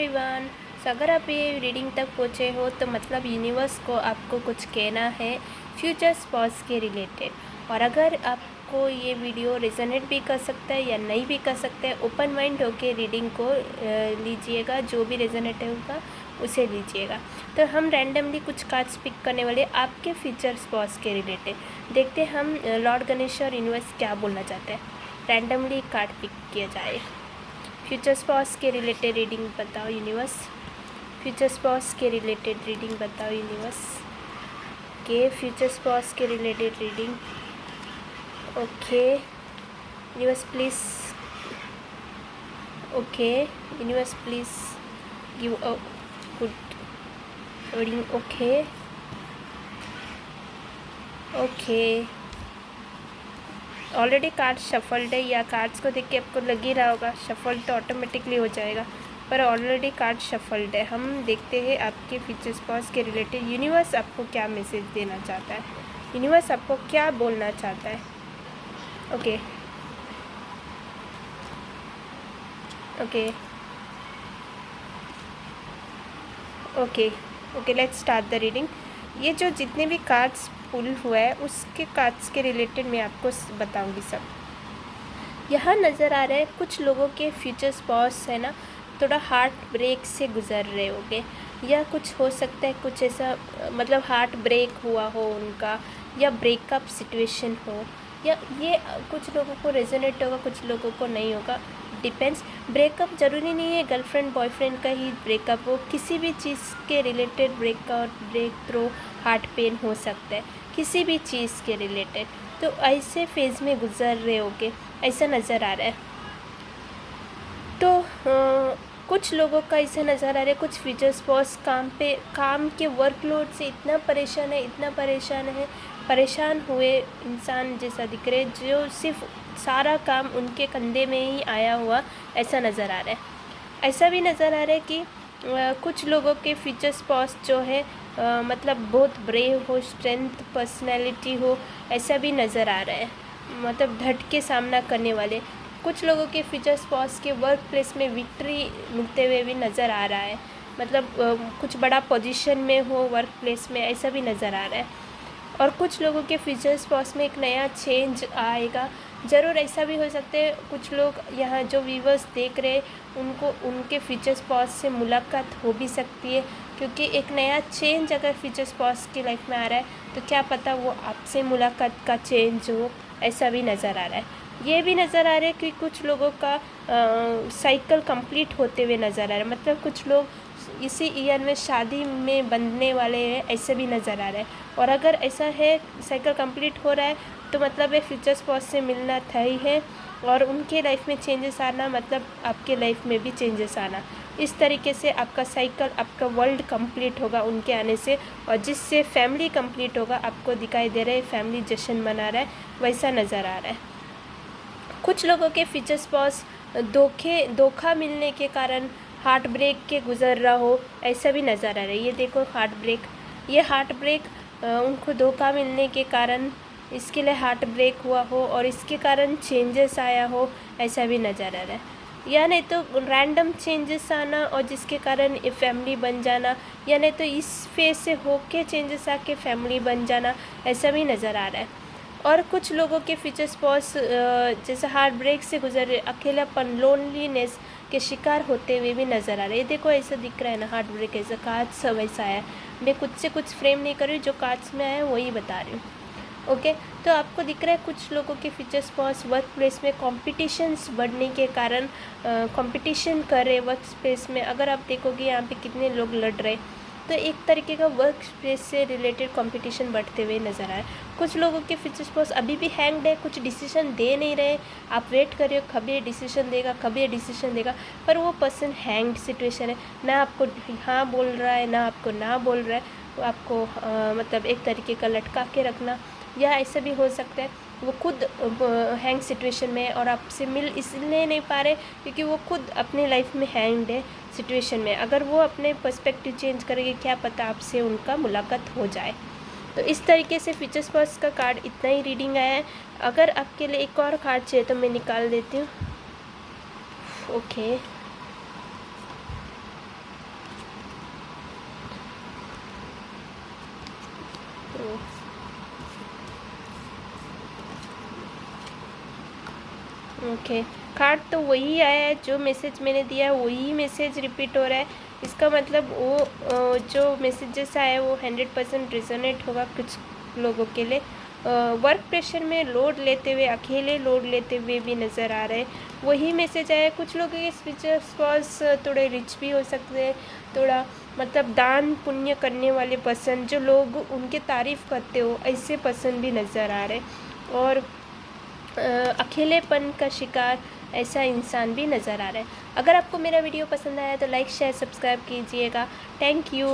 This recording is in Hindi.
एवरीवन। सो अगर आप ये रीडिंग तक पहुँचे हो तो मतलब यूनिवर्स को आपको कुछ कहना है फ्यूचर स्पॉस के रिलेटेड। और अगर आपको ये वीडियो रेजोनेट भी कर सकता है या नहीं भी कर सकता है, ओपन माइंड होके रीडिंग को लीजिएगा। जो भी रेजोनेट होगा उसे लीजिएगा। तो हम रैंडमली कुछ कार्ड्स पिक करने वाले आपके फ्यूचर स्पॉस के रिलेटेड। देखते हैं हम लॉर्ड गणेश और यूनिवर्स क्या बोलना चाहते हैं। रैंडमली कार्ड पिक किया जाए। फ्यूचर स्पॉस के रिलेटेड रीडिंग बताओ यूनिवर्स। फ्यूचर स्पॉस के रिलेटेड रीडिंग बताओ यूनिवर्स। के फ्यूचर स्पॉस के related reading. Okay universe please. Okay universe please give a good reading. Okay okay already card shuffled है, या कार्ड्स को देख के आपको लग ही रहा होगा शफल्ड तो ऑटोमेटिकली हो जाएगा, पर ऑलरेडी कार्ड शफल्ड है। हम देखते हैं आपके फ्यूचर स्पॉस के रिलेटेड यूनिवर्स आपको क्या मैसेज देना चाहता है, यूनिवर्स आपको क्या बोलना चाहता है। Okay okay okay okay let's start the reading. ये जो जितने भी कार्ड्स पुल हुआ है उसके कार्ड्स के रिलेटेड मैं आपको बताऊंगी सब। यहाँ नज़र आ रहा है कुछ लोगों के फ्यूचर स्पॉस है ना, थोड़ा हार्ट ब्रेक से गुज़र रहे होंगे, या कुछ हो सकता है कुछ ऐसा मतलब हार्ट ब्रेक हुआ हो उनका, या ब्रेकअप सिचुएशन हो, या ये कुछ लोगों को रेजोनेट होगा कुछ लोगों को नहीं होगा, डिपेंड्स। ब्रेकअप ज़रूरी नहीं है गर्लफ्रेंड बॉयफ्रेंड का ही ब्रेकअप हो, किसी भी चीज़ के related breakout break through heart pain हो सकता है, किसी भी चीज़ के रिलेटेड। तो ऐसे फेज़ में गुजर रहे होगे ऐसा नज़र आ रहा है। तो कुछ लोगों का ऐसा नज़र आ रहा है कुछ फ्यूचर स्पॉस काम के वर्कलोड से इतना परेशान है, परेशान हुए इंसान जैसा दिख रहे, जो सिर्फ सारा काम उनके कंधे में ही आया हुआ ऐसा नज़र आ रहा है। ऐसा भी नज़र आ रहा है कि कुछ लोगों के फ्यूचर स्पॉस जो है मतलब बहुत ब्रेव हो, स्ट्रेंथ पर्सनैलिटी हो, ऐसा भी नज़र आ रहा है। मतलब धट के सामना करने वाले कुछ लोगों के फ्यूचर स्पॉस के वर्क प्लेस में विक्ट्री मिलते हुए भी नज़र आ रहा है। मतलब कुछ बड़ा पोजीशन में हो वर्क प्लेस में, ऐसा भी नज़र आ रहा है। और कुछ लोगों के फ्यूचर स्पॉस में एक नया चेंज आएगा, ज़रूर ऐसा भी हो सकता है। कुछ लोग यहाँ जो व्यूवर्स देख रहे हैं उनको उनके फ्यूचर स्पॉस से मुलाकात हो भी सकती है, क्योंकि एक नया चेंज अगर फ्यूचर स्पॉस की लाइफ में आ रहा है तो क्या पता वो आपसे मुलाकात का चेंज हो, ऐसा भी नज़र आ रहा है। ये भी नज़र आ रहा है कि कुछ लोगों का साइकिल कंप्लीट होते हुए नज़र आ रहा है, मतलब कुछ लोग इसी ईयर में शादी में बंधने वाले हैं, ऐसे भी नज़र आ रहा है। और अगर ऐसा है साइकिल कंप्लीट हो रहा है तो मतलब ये फ्यूचर स्पॉस से मिलना था ही है, और उनके लाइफ में चेंजेस आना मतलब आपके लाइफ में भी चेंजेस आना। इस तरीके से आपका साइकिल, आपका वर्ल्ड कंप्लीट होगा उनके आने से, और जिससे फैमिली कंप्लीट होगा। आपको दिखाई दे रहा है फैमिली जश्न मना रहा है, वैसा नज़र आ रहा है। कुछ लोगों के फ्यूचर स्पॉस धोखा मिलने के कारण हार्ट ब्रेक के गुजर रहा हो, ऐसा भी नज़र आ रहा है। ये देखो हार्ट ब्रेक, ये हार्ट ब्रेक उनको धोखा मिलने के कारण इसके लिए हार्ट ब्रेक हुआ हो और इसके कारण चेंजेस आया हो, ऐसा भी नज़र आ रहा है। या नहीं तो रैंडम चेंजेस आना और जिसके कारण फैमिली बन जाना, या नहीं तो इस फेज से होके चेंजेस आके फैमिली बन जाना, ऐसा भी नज़र आ रहा है। और कुछ लोगों के फ्यूचर स्पॉस जैसे हार्ट ब्रेक से गुजर, अकेलापन लोनलीनेस के शिकार होते हुए भी नज़र आ रहे हैं। देखो ऐसा दिख रहा है ना हार्ट ब्रेक, ऐसा कार्ड्स वैसा आया। मैं खुद से कुछ फ्रेम नहीं कर रही हूँ, जो कार्ड्स में आया वही बता रही हूँ। ओके तो आपको दिख रहा है कुछ लोगों के फ्यूचर स्पॉस वर्क प्लेस में कॉम्पिटिशन्स बढ़ने के कारण कंपटीशन कर रहे वर्क स्पेस में। अगर आप देखोगे यहाँ पे कितने लोग लड़ रहे, तो एक तरीके का वर्क स्पेस से रिलेटेड कंपटीशन बढ़ते हुए नज़र आए। कुछ लोगों के फ्यूचर स्पॉस अभी भी हैंग्ड है, कुछ डिसीजन दे नहीं रहे। आप वेट कर रहे हो कब ये डिसीजन देगा, कब ये डिसीजन देगा, पर वो पर्सन हैंग्ड सिचुएशन है, ना आपको हाँ बोल रहा है ना आपको ना बोल रहा है। वो आपको मतलब एक तरीके का लटका के रखना, या ऐसा भी हो सकता है वो खुद हैंग सिचुएशन में है और आपसे मिल इसलिए नहीं पा रहे क्योंकि वो खुद अपने लाइफ में हैंग्ड है सिचुएशन में। अगर वो अपने पर्सपेक्टिव चेंज करेंगे, क्या पता आपसे उनका मुलाकात हो जाए। तो इस तरीके से फ्यूचर स्पॉस का कार्ड इतना ही रीडिंग आया है। अगर आपके लिए एक और कार्ड चाहिए तो मैं निकाल देती हूँ। ओके ओके, कार्ड तो वही आया है, जो मैसेज मैंने दिया है वही मैसेज रिपीट हो रहा है। इसका मतलब वो जो मैसेजेस आया है वो 100% रिजोनेट होगा कुछ लोगों के लिए। वर्क प्रेशर में लोड लेते हुए, अकेले लोड लेते हुए भी नज़र आ रहे हैं, वही मैसेज आया है। कुछ लोगों के स्पीचर्स पास थोड़े रिच भी हो सकते हैं, थोड़ा मतलब दान पुण्य करने वाले पर्सन, जो लोग उनके तारीफ़ करते हो, ऐसे पर्सन भी नज़र आ रहे हैं। और अकेलेपन का शिकार ऐसा इंसान भी नज़र आ रहा है। अगर आपको मेरा वीडियो पसंद आया तो लाइक शेयर सब्सक्राइब कीजिएगा। Thank you.